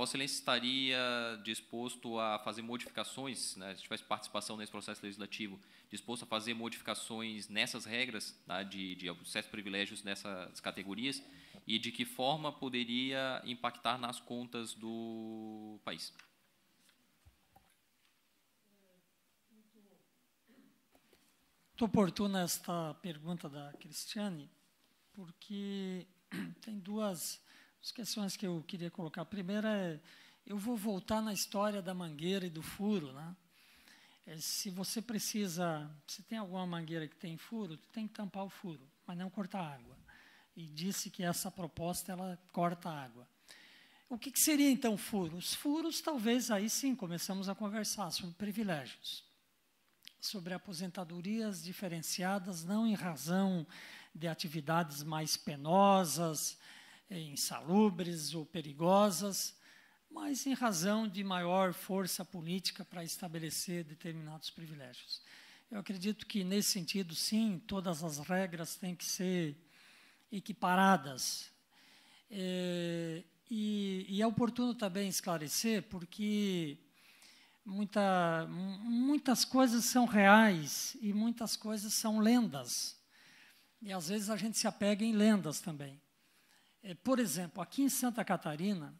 Vossa Excelência estaria disposto a fazer modificações, né, se tivesse participação nesse processo legislativo, disposto a fazer modificações nessas regras, tá, de certos privilégios nessas categorias, e de que forma poderia impactar nas contas do país? Muito oportuna esta pergunta da Cristiane, porque tem duas questões que eu queria colocar. A primeira é, eu vou voltar na história da mangueira e do furo, né? Se você se tem alguma mangueira que tem furo, tem que tampar o furo, mas não cortar água. E disse que essa proposta, ela corta a água. O que seria, então, furo? Os furos, talvez, aí sim, começamos a conversar sobre privilégios, sobre aposentadorias diferenciadas, não em razão de atividades mais penosas, insalubres ou perigosas, mas em razão de maior força política para estabelecer determinados privilégios. Eu acredito que, nesse sentido, sim, todas as regras têm que ser equiparadas. E é oportuno também esclarecer, porque muitas coisas são reais e muitas coisas são lendas. E, às vezes, a gente se apega em lendas também. Por exemplo, aqui em Santa Catarina,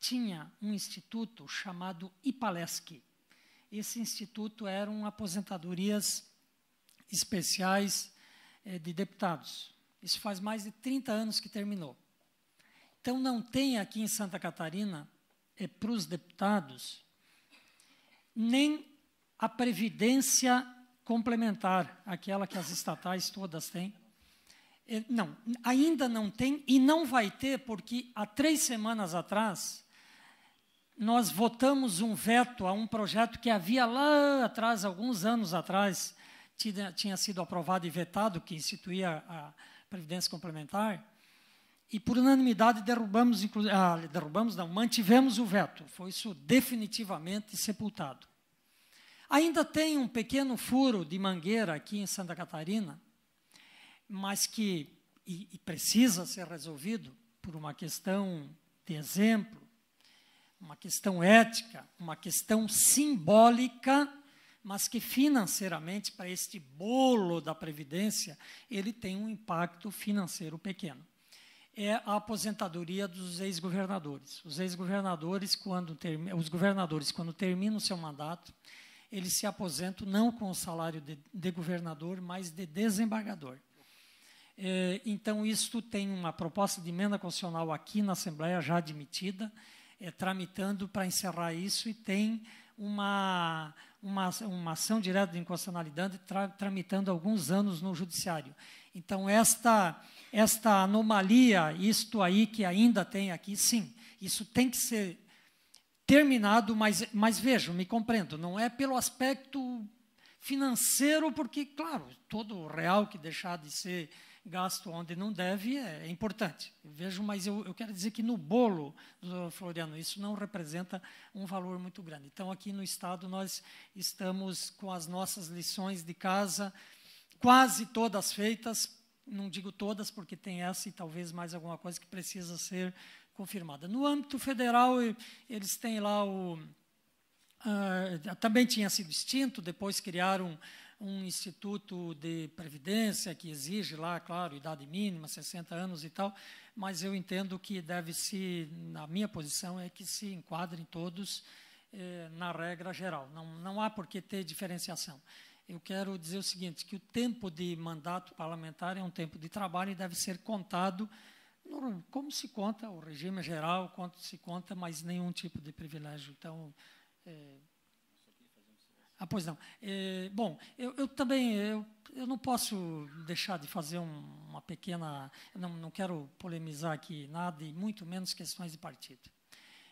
tinha um instituto chamado IPALESC. Esse instituto eram aposentadorias especiais de deputados. Isso faz mais de 30 anos que terminou. Então, não tem aqui em Santa Catarina, para os deputados, nem a previdência complementar, aquela que as estatais todas têm. Não, ainda não tem e não vai ter, porque há 3 semanas atrás nós votamos um veto a um projeto que havia lá atrás, alguns anos atrás, tinha sido aprovado e vetado, que instituía a Previdência Complementar, e por unanimidade mantivemos o veto. Foi isso definitivamente sepultado. Ainda tem um pequeno furo de mangueira aqui em Santa Catarina, mas que precisa ser resolvido por uma questão de exemplo, uma questão ética, uma questão simbólica, mas que financeiramente, para este bolo da Previdência, ele tem um impacto financeiro pequeno. É a aposentadoria dos ex-governadores. Os ex-governadores, quando terminam o seu mandato, eles se aposentam não com o salário de governador, mas de desembargador. Então, isto tem uma proposta de emenda constitucional aqui na Assembleia, já admitida, tramitando para encerrar isso, e tem uma ação direta de inconstitucionalidade tramitando há alguns anos no Judiciário. Então, esta anomalia, isto aí que ainda tem aqui, sim, isso tem que ser terminado, mas vejam, me compreendo, não é pelo aspecto financeiro, porque, claro, todo o real que deixar de ser gasto onde não deve é importante. Vejo, mas eu quero dizer que no bolo, do Floriano, isso não representa um valor muito grande. Então, aqui no Estado, nós estamos com as nossas lições de casa quase todas feitas, não digo todas, porque tem essa e talvez mais alguma coisa que precisa ser confirmada. No âmbito federal, eles têm lá também tinha sido extinto, depois criaram um instituto de previdência que exige lá, claro, idade mínima, 60 anos e tal, mas eu entendo que deve-se, na minha posição, é que se enquadrem todos na regra geral. Não há por que ter diferenciação. Eu quero dizer o seguinte, que o tempo de mandato parlamentar é um tempo de trabalho e deve ser contado como se conta o regime geral, quanto se conta, mas nenhum tipo de privilégio. Então, pois não. Bom, eu também eu não posso deixar de fazer uma pequena... Não quero polemizar aqui nada, e muito menos questões de partido.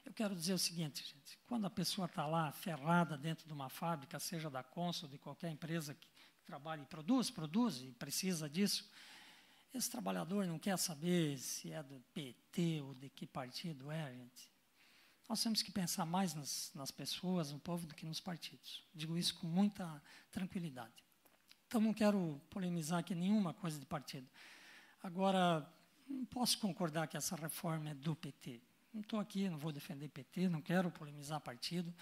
Eu quero dizer o seguinte, gente, quando a pessoa está lá ferrada dentro de uma fábrica, seja da Consul, de qualquer empresa que trabalha e produz e precisa disso, esse trabalhador não quer saber se é do PT ou de que partido é, gente. Nós temos que pensar mais nas pessoas, no povo, do que nos partidos. Digo isso com muita tranquilidade. Então, não quero polemizar aqui nenhuma coisa de partido. Agora, não posso concordar que essa reforma é do PT. não estou aqui, não vou defender PT, não quero polemizar partido.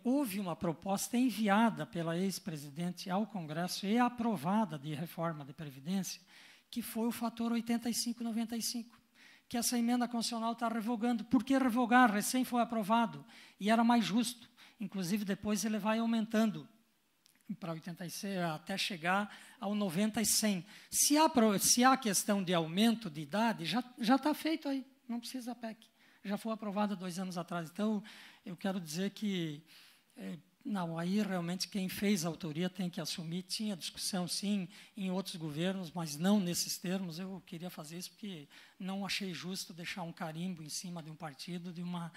Houve uma proposta enviada pela ex-presidente ao Congresso e aprovada de reforma de Previdência, que foi o fator 85/95, que essa emenda constitucional está revogando. Por que revogar? Recém foi aprovado e era mais justo. Inclusive, depois ele vai aumentando para 86, até chegar ao 90 e 100. Se há questão de aumento de idade, já está feito aí, não precisa PEC. Já foi aprovada 2 anos atrás. Então, eu quero dizer que, não, aí realmente quem fez a autoria tem que assumir. Tinha discussão, sim, em outros governos, mas não nesses termos. Eu queria fazer isso porque não achei justo deixar um carimbo em cima de um partido, de uma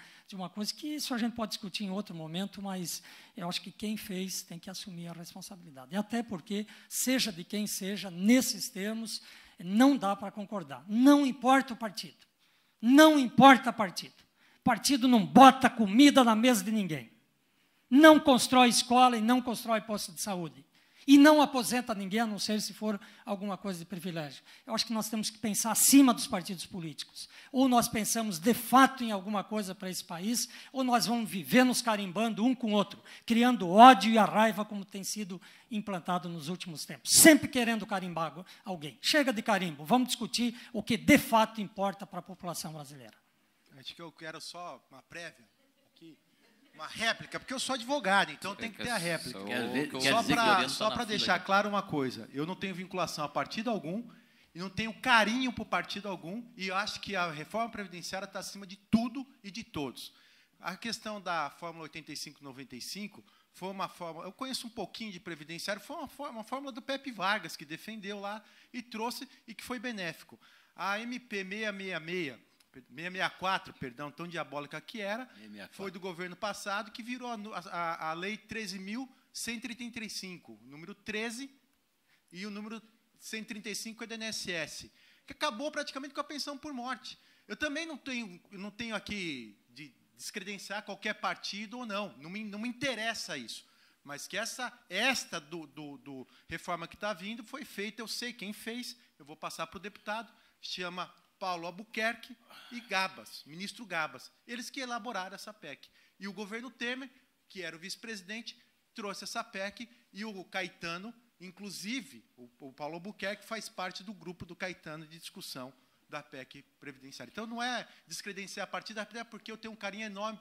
coisa que isso a gente pode discutir em outro momento, mas eu acho que quem fez tem que assumir a responsabilidade. E até porque, seja de quem seja, nesses termos, não dá para concordar. Não importa o partido. Não importa partido. Partido não bota comida na mesa de ninguém. Não constrói escola e não constrói posto de saúde. E não aposenta ninguém, a não ser se for alguma coisa de privilégio. Eu acho que nós temos que pensar acima dos partidos políticos. Ou nós pensamos, de fato, em alguma coisa para esse país, ou nós vamos viver nos carimbando um com o outro, criando ódio e a raiva, como tem sido implantado nos últimos tempos. Sempre querendo carimbar alguém. Chega de carimbo, vamos discutir o que, de fato, importa para a população brasileira. Acho que eu quero só uma prévia aqui. Uma réplica, porque eu sou advogado, então tem que ter a réplica. Só para deixar claro uma coisa, eu não tenho vinculação a partido algum, e não tenho carinho por partido algum, e eu acho que a reforma previdenciária está acima de tudo e de todos. A questão da fórmula 85/95 foi uma fórmula, eu conheço um pouquinho de previdenciário, foi uma fórmula do Pepe Vargas, que defendeu lá e trouxe, e que foi benéfico. A MP 664, perdão, tão diabólica que era, 664. Foi do governo passado, que virou a Lei 13.135, número 13, e o número 135 é do INSS, que acabou praticamente com a pensão por morte. Eu também não tenho aqui de descredenciar qualquer partido ou não me interessa isso. Mas que esta do reforma que está vindo foi feita, eu sei quem fez, eu vou passar para o deputado, chama Paulo Albuquerque e Gabas, ministro Gabas. Eles que elaboraram essa PEC. E o governo Temer, que era o vice-presidente, trouxe essa PEC, e o Caetano, inclusive, o Paulo Albuquerque faz parte do grupo do Caetano de discussão da PEC previdenciária. Então, não é descredenciar a partida, até porque eu tenho um carinho enorme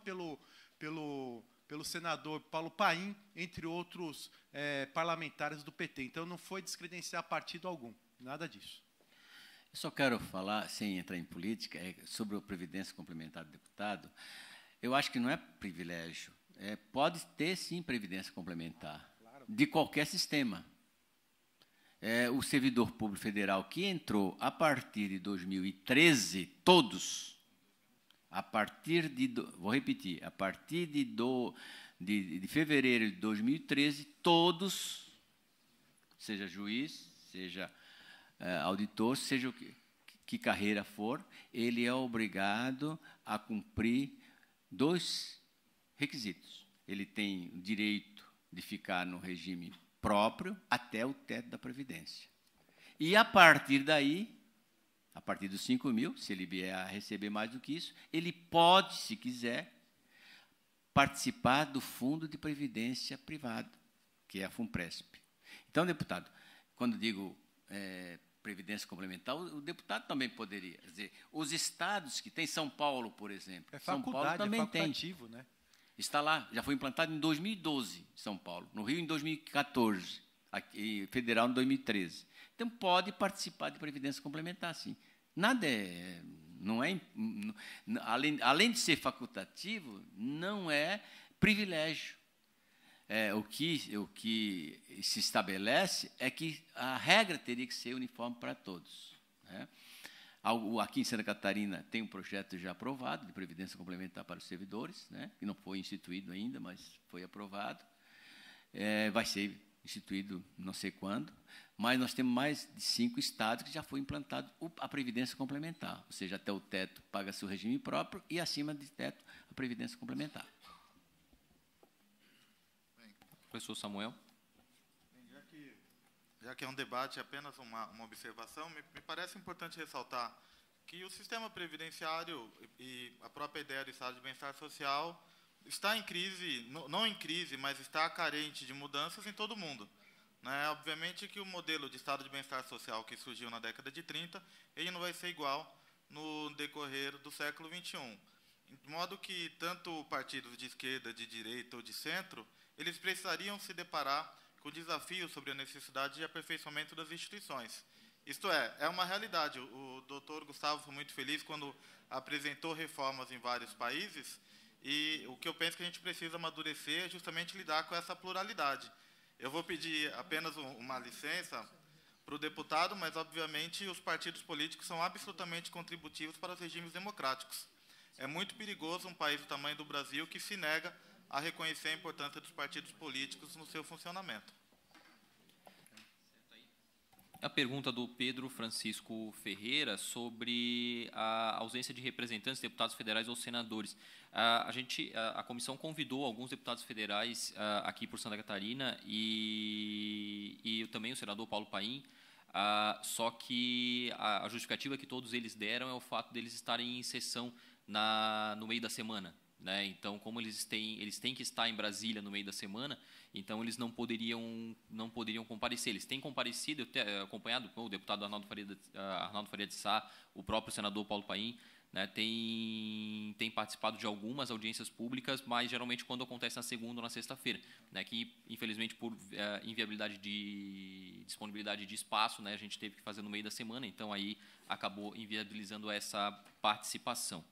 pelo senador Paulo Paim, entre outros parlamentares do PT. Então, não foi descredenciar partido algum, nada disso. Eu só quero falar, sem entrar em política, sobre a Previdência Complementar do deputado. Eu acho que não é privilégio. Pode ter, sim, Previdência Complementar, claro, de qualquer sistema. O servidor público federal que entrou a partir de 2013, todos, vou repetir, a partir de fevereiro de 2013, todos, seja juiz, seja auditor, seja que carreira for, ele é obrigado a cumprir 2 requisitos. Ele tem o direito de ficar no regime próprio até o teto da Previdência. E, a partir daí, a partir dos 5.000, se ele vier a receber mais do que isso, ele pode, se quiser, participar do Fundo de Previdência Privado, que é a FUNPRESP. Então, deputado, quando digo Previdência Complementar, o deputado também poderia. Quer dizer, os estados que tem, São Paulo, por exemplo. São Paulo também tem. Né? Está lá, já foi implantado em 2012, em São Paulo. No Rio, em 2014. Aqui, federal, em 2013. Então, pode participar de Previdência Complementar, sim. Nada além de ser facultativo, não é privilégio. O que se estabelece é que a regra teria que ser uniforme para todos. Né? Aqui em Santa Catarina tem um projeto já aprovado de Previdência Complementar para os servidores, né? Que não foi instituído ainda, mas foi aprovado. Vai ser instituído não sei quando, mas nós temos mais de 5 estados que já foi implantado a Previdência Complementar, ou seja, até o teto paga-se o regime próprio e acima de teto a Previdência Complementar. Professor Samuel. Já que é um debate, apenas uma observação, me parece importante ressaltar que o sistema previdenciário e a própria ideia do Estado de bem-estar social está em crise, não em crise, mas está carente de mudanças em todo o mundo. Né? Obviamente que o modelo de Estado de bem-estar social que surgiu na década de 30, ele não vai ser igual no decorrer do século XXI. De modo que tanto partidos de esquerda, de direita ou de centro, eles precisariam se deparar com desafios sobre a necessidade de aperfeiçoamento das instituições. Isto é uma realidade. O doutor Gustavo foi muito feliz quando apresentou reformas em vários países, e o que eu penso que a gente precisa amadurecer é justamente lidar com essa pluralidade. Eu vou pedir apenas uma licença para o deputado, mas, obviamente, os partidos políticos são absolutamente contributivos para os regimes democráticos. É muito perigoso um país do tamanho do Brasil que se nega a reconhecer a importância dos partidos políticos no seu funcionamento. A pergunta do Pedro Francisco Ferreira sobre a ausência de representantes, deputados federais ou senadores. A comissão convidou alguns deputados federais aqui por Santa Catarina e também o senador Paulo Paim, só que a justificativa que todos eles deram é o fato deles estarem em sessão no meio da semana. Né? Então, como eles têm que estar em Brasília no meio da semana, então eles não poderiam comparecer. Eles têm comparecido, acompanhado com o deputado Arnaldo Faria de Sá, o próprio senador Paulo Paim, né? Tem participado de algumas audiências públicas, mas geralmente quando acontece na segunda ou na sexta-feira, né? Que infelizmente por inviabilidade de disponibilidade de espaço, né? A gente teve que fazer no meio da semana, então aí acabou inviabilizando essa participação.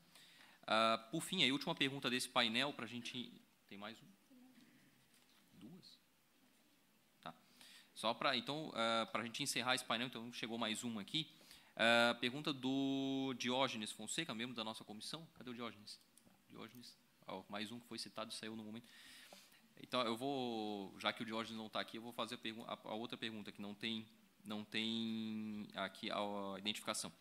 Por fim, a última pergunta desse painel, para a gente... Tem mais um? Duas? Tá. Só para a gente encerrar esse painel, então chegou mais uma aqui. Pergunta do Diógenes Fonseca, membro da nossa comissão. Cadê o Diógenes? Diógenes, mais um que foi citado e saiu no momento. Então, eu vou, já que o Diógenes não está aqui, eu vou fazer a outra pergunta, que não tem aqui a identificação.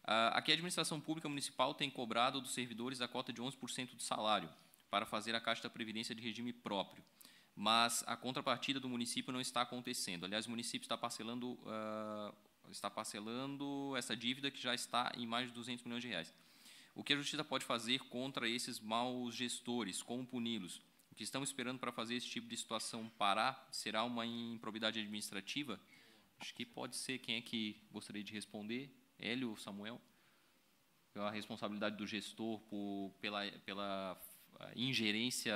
Aqui a administração pública municipal tem cobrado dos servidores a cota de 11% do salário para fazer a Caixa da Previdência de regime próprio, mas a contrapartida do município não está acontecendo. Aliás, o município está parcelando essa dívida que já está em mais de 200 milhões de reais. O que a Justiça pode fazer contra esses maus gestores? Como puni-los? O que estão esperando para fazer esse tipo de situação parar? Será uma improbidade administrativa? Acho que pode ser. Quem é que gostaria de responder? Hélio ou Samuel? A responsabilidade do gestor pela ingerência...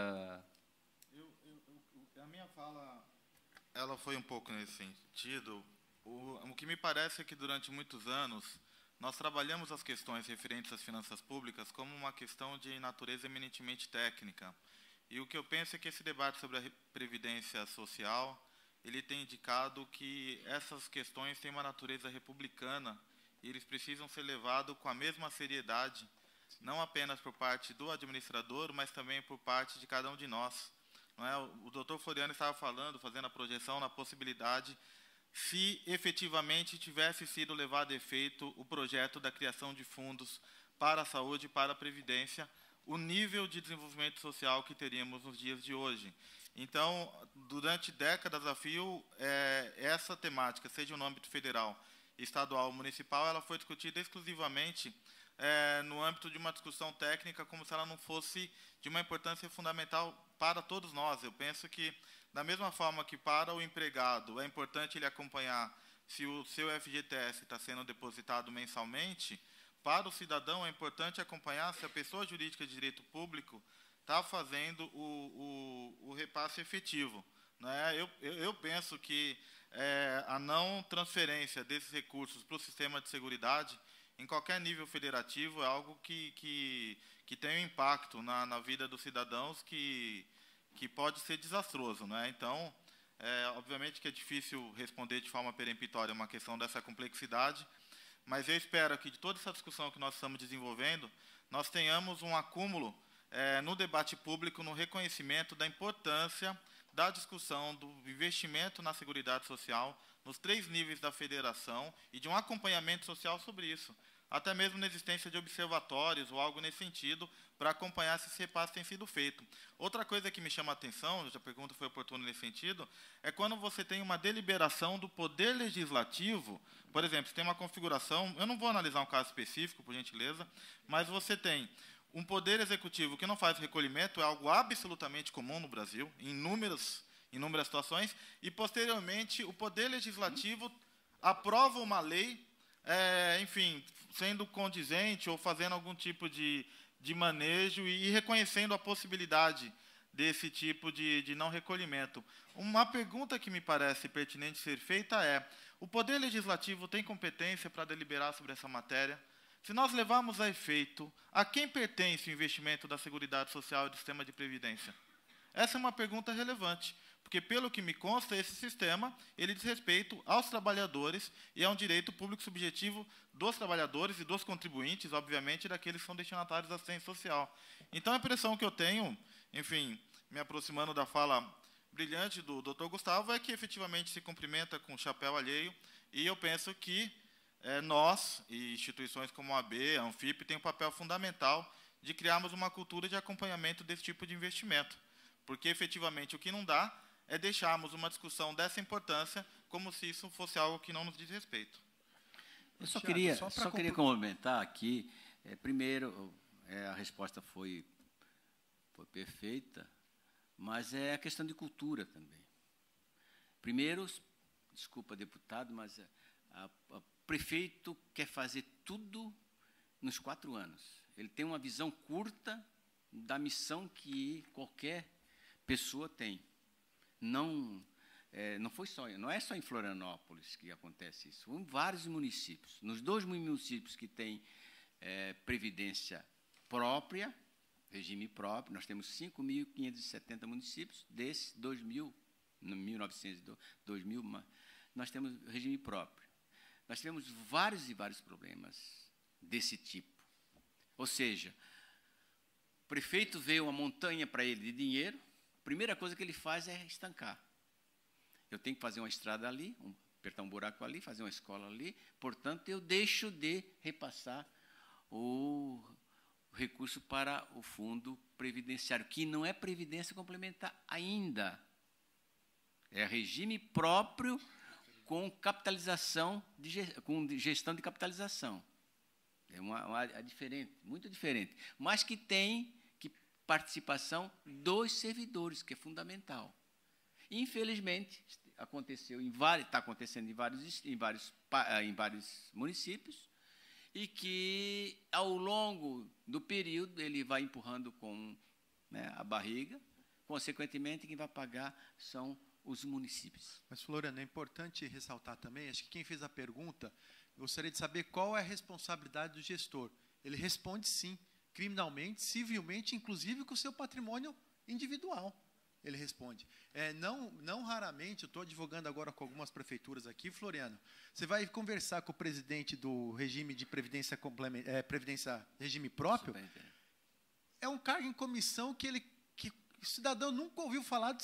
A minha fala ela foi um pouco nesse sentido. O que me parece é que, durante muitos anos, nós trabalhamos as questões referentes às finanças públicas como uma questão de natureza eminentemente técnica. E o que eu penso é que esse debate sobre a previdência social, ele tem indicado que essas questões têm uma natureza republicana e eles precisam ser levados com a mesma seriedade, não apenas por parte do administrador, mas também por parte de cada um de nós. Não é? O doutor Floriano estava fazendo a projeção na possibilidade, se efetivamente tivesse sido levado a efeito o projeto da criação de fundos para a saúde e para a previdência, o nível de desenvolvimento social que teríamos nos dias de hoje. Então, durante décadas a fio, essa temática, seja no âmbito federal, estadual ou municipal, ela foi discutida exclusivamente no âmbito de uma discussão técnica, como se ela não fosse de uma importância fundamental para todos nós. Eu penso que, da mesma forma que para o empregado é importante ele acompanhar se o seu FGTS está sendo depositado mensalmente, para o cidadão é importante acompanhar se a pessoa jurídica de direito público está fazendo o repasse efetivo. Né? Eu penso que a não transferência desses recursos para o sistema de seguridade, em qualquer nível federativo, é algo que tem um impacto na vida dos cidadãos que pode ser desastroso. Né? Então, obviamente que é difícil responder de forma peremptória uma questão dessa complexidade, mas eu espero que, de toda essa discussão que nós estamos desenvolvendo, nós tenhamos um acúmulo no debate público, no reconhecimento da importância da discussão do investimento na Seguridade Social, nos 3 níveis da federação, e de um acompanhamento social sobre isso. até mesmo na existência de observatórios ou algo nesse sentido, para acompanhar se esse repasse tem sido feito. Outra coisa que me chama a atenção, a pergunta foi oportuna nesse sentido, é quando você tem uma deliberação do Poder Legislativo, por exemplo, se tem uma configuração, eu não vou analisar um caso específico, por gentileza, mas você tem um Poder Executivo que não faz recolhimento, é algo absolutamente comum no Brasil, em inúmeras situações, e, posteriormente, o Poder Legislativo aprova uma lei, enfim, sendo condizente ou fazendo algum tipo de manejo e reconhecendo a possibilidade desse tipo de não recolhimento. Uma pergunta que me parece pertinente ser feita é: o Poder Legislativo tem competência para deliberar sobre essa matéria? Se nós levarmos a efeito, a quem pertence o investimento da Seguridade Social e do sistema de previdência? Essa é uma pergunta relevante, porque, pelo que me consta, esse sistema ele diz respeito aos trabalhadores e é um direito público subjetivo dos trabalhadores e dos contribuintes, obviamente, daqueles que são destinatários da assistência social. Então, a impressão que eu tenho, enfim, me aproximando da fala brilhante do Dr. Gustavo, é que, efetivamente, se cumprimenta com o chapéu alheio, e eu penso que nós, e instituições como a AB, a Anfip, têm um papel fundamental de criarmos uma cultura de acompanhamento desse tipo de investimento, porque, efetivamente, o que não dá é deixarmos uma discussão dessa importância como se isso fosse algo que não nos diz respeito. Eu só queria complementar aqui. Primeiro, a resposta foi perfeita, mas é a questão de cultura também. Primeiro, desculpa, deputado, mas o prefeito quer fazer tudo nos 4 anos. Ele tem uma visão curta da missão que qualquer pessoa tem. Não é só em Florianópolis que acontece isso. Em vários municípios. Nos 2 municípios que têm previdência própria, regime próprio, nós temos 5.570 municípios, desses 2.000, 2000, nós temos regime próprio. Nós tivemos vários e vários problemas desse tipo. Ou seja, o prefeito vê uma montanha para ele de dinheiro, a primeira coisa que ele faz é estancar. Eu tenho que fazer uma estrada ali, apertar um buraco ali, fazer uma escola ali, portanto, eu deixo de repassar o recurso para o fundo previdenciário, que não é previdência complementar ainda. É regime próprio com capitalização, com gestão de capitalização. É diferente, muito diferente, mas que tem participação dos servidores, que é fundamental. Infelizmente, está acontecendo em vários municípios, e que, ao longo do período, ele vai empurrando com a barriga, consequentemente, quem vai pagar são os municípios. Mas, Floriano, é importante ressaltar também, acho que quem fez a pergunta, gostaria de saber qual é a responsabilidade do gestor. Ele responde sim, criminalmente, civilmente, inclusive com o seu patrimônio individual. Ele responde. Não raramente, eu estou advogando agora com algumas prefeituras aqui, Floriano, você vai conversar com o presidente do regime de previdência regime próprio, é um cargo em comissão que o cidadão nunca ouviu falar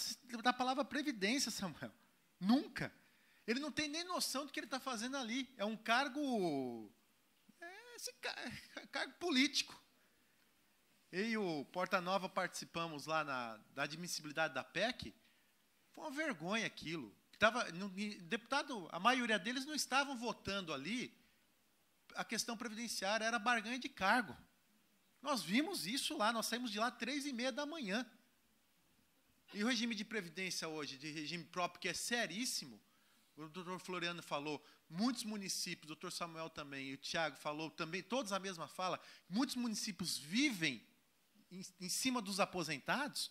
da palavra previdência, Samuel. Nunca. Ele não tem nem noção do que ele está fazendo ali. É um cargo... cargo político. Eu e o Porta Nova participamos lá da admissibilidade da PEC. Foi uma vergonha aquilo. Deputado, a maioria deles não estavam votando ali a questão previdenciária, era barganha de cargo. Nós vimos isso lá, nós saímos de lá 3h30 da manhã. E o regime de previdência hoje, de regime próprio, que é seríssimo, o doutor Floriano falou, muitos municípios, o doutor Samuel também, e o Tiago falou também, todos a mesma fala, muitos municípios vivem em cima dos aposentados.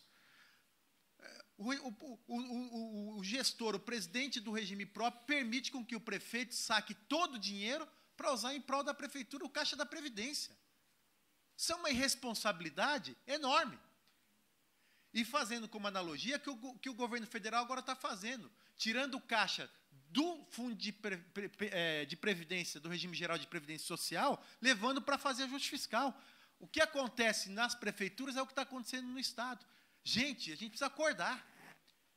O gestor, o presidente do regime próprio, permite com que o prefeito saque todo o dinheiro para usar em prol da prefeitura o caixa da Previdência. Isso é uma irresponsabilidade enorme. E fazendo como analogia que o governo federal agora está fazendo, tirando o caixa do fundo de previdência, do regime geral de previdência social, levando para fazer ajuste fiscal. O que acontece nas prefeituras é o que está acontecendo no Estado. Gente, a gente precisa acordar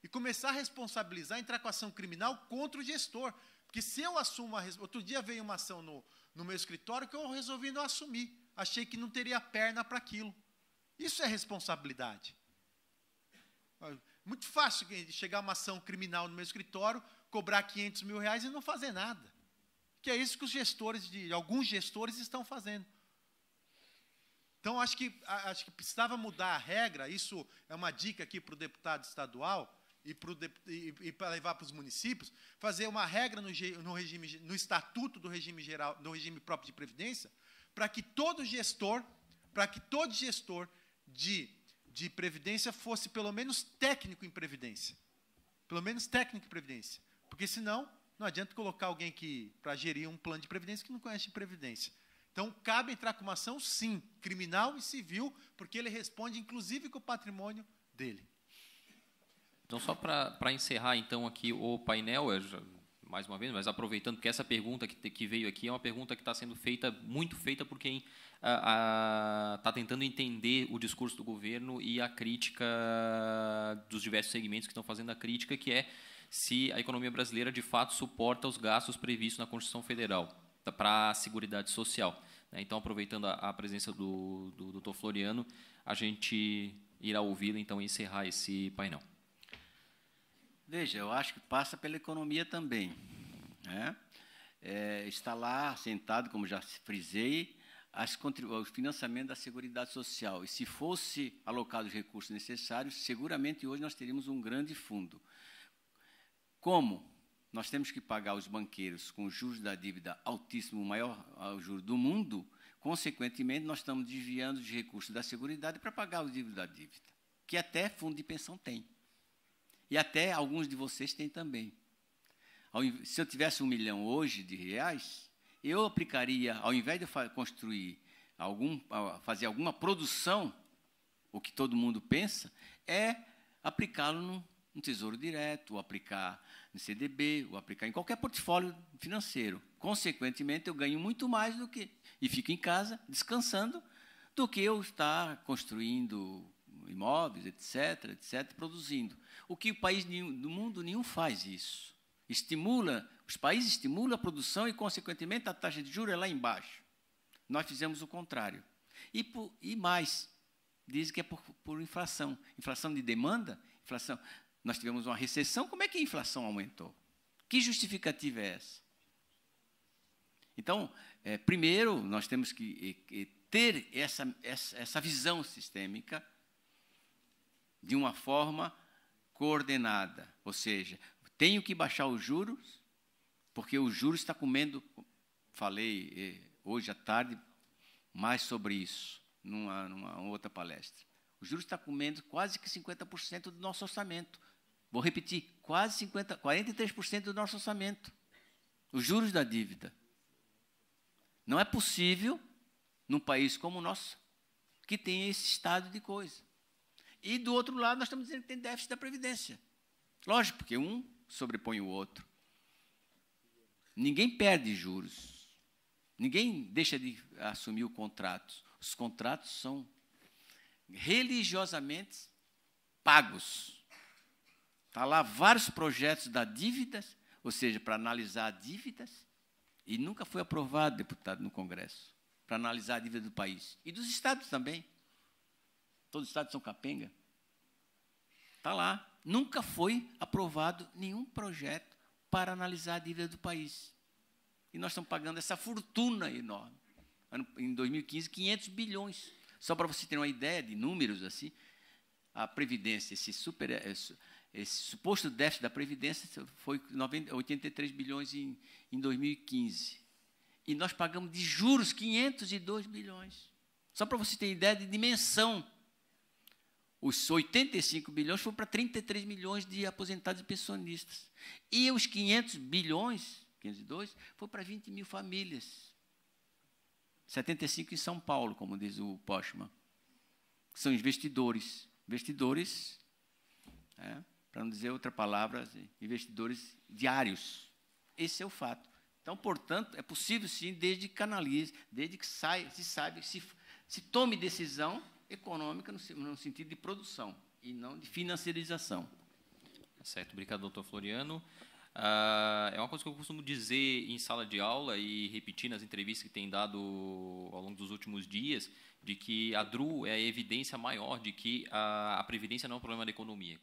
e começar a responsabilizar, entrar com ação criminal contra o gestor. Porque se eu assumo outro dia veio uma ação no meu escritório que eu resolvi não assumir. Achei que não teria perna para aquilo. Isso é responsabilidade. Muito fácil chegar uma ação criminal no meu escritório, cobrar R$500 mil e não fazer nada. Que é isso que alguns gestores estão fazendo. Então, acho que precisava mudar a regra. Isso é uma dica aqui para o deputado estadual e para levar para os municípios, fazer uma regra no estatuto do regime geral, do regime próprio de previdência, para que todo gestor de previdência fosse pelo menos técnico em previdência. Pelo menos técnico em previdência. Porque senão não adianta colocar alguém para gerir um plano de previdência que não conhece de previdência. Então, cabe entrar com uma ação, sim, criminal e civil, porque ele responde, inclusive, com o patrimônio dele. Então, só para encerrar, então, aqui o painel, mais uma vez, mas aproveitando que essa pergunta que veio aqui é uma pergunta que está sendo muito feita por quem está tentando entender o discurso do governo e a crítica dos diversos segmentos que estão fazendo a crítica, que é se a economia brasileira, de fato, suporta os gastos previstos na Constituição Federal para a Seguridade Social. Então, aproveitando a presença do Dr. Floriano, a gente irá ouvi-lo, então, e encerrar esse painel. Veja, eu acho que passa pela economia também. Né? Está lá sentado, como já frisei, o financiamento da Seguridade Social. E se fosse alocados os recursos necessários, seguramente hoje nós teríamos um grande fundo. Como nós temos que pagar os banqueiros com os juros da dívida altíssimo, o maior juro do mundo, consequentemente, nós estamos desviando os recursos da Seguridade para pagar os dívidas da dívida, que até fundo de pensão tem. E até alguns de vocês têm também. Se eu tivesse R$1 milhão hoje de reais, eu aplicaria, ao invés de construir fazer alguma produção, o que todo mundo pensa, é aplicá-lo no Tesouro Direto, ou aplicar no CDB, ou aplicar em qualquer portfólio financeiro. Consequentemente, eu ganho muito mais e fico em casa, descansando, do que eu estar construindo imóveis, etc., produzindo. O que o país do mundo nenhum faz isso. Os países estimulam a produção e, consequentemente, a taxa de juros é lá embaixo. Nós fizemos o contrário. E mais, dizem que é por inflação. Inflação de demanda, inflação. Nós tivemos uma recessão, como é que a inflação aumentou? Que justificativa é essa? Então, primeiro, nós temos que ter essa visão sistêmica de uma forma coordenada, ou seja, tenho que baixar os juros, porque o juros está comendo, falei hoje à tarde mais sobre isso, numa outra palestra. O juros está comendo quase que 50% do nosso orçamento. Vou repetir, quase 43% do nosso orçamento. Os juros da dívida. Não é possível, num país como o nosso, que tenha esse estado de coisa. E, do outro lado, nós estamos dizendo que tem déficit da Previdência. Lógico, porque um sobrepõe o outro. Ninguém perde juros. Ninguém deixa de assumir o contrato. Os contratos são religiosamente pagos. Está lá vários projetos da dívida, ou seja, para analisar dívidas, e nunca foi aprovado, deputado, no Congresso, para analisar a dívida do país. E dos estados também. Todos os estados são capenga. Está lá. Nunca foi aprovado nenhum projeto para analisar a dívida do país. E nós estamos pagando essa fortuna enorme. Em 2015, 500 bilhões. Só para você ter uma ideia de números assim, a Previdência, esse suposto déficit da Previdência foi 83 bilhões em 2015. E nós pagamos de juros 502 bilhões. Só para você ter ideia de dimensão. Os 85 bilhões foram para 33 milhões de aposentados e pensionistas. E os 500 bilhões, 502, foi para 20 mil famílias. 75 em São Paulo, como diz o Postman. São investidores. Investidores, para não dizer outra palavra, investidores diários. Esse é o fato. Então, portanto, é possível, sim, desde que canalize, desde que se saiba, se tome decisão econômica no sentido de produção e não de financiarização. Certo, obrigado, doutor Floriano. É uma coisa que eu costumo dizer em sala de aula e repetir nas entrevistas que tem dado ao longo dos últimos dias, de que a DRU é a evidência maior de que a previdência não é um problema da economia.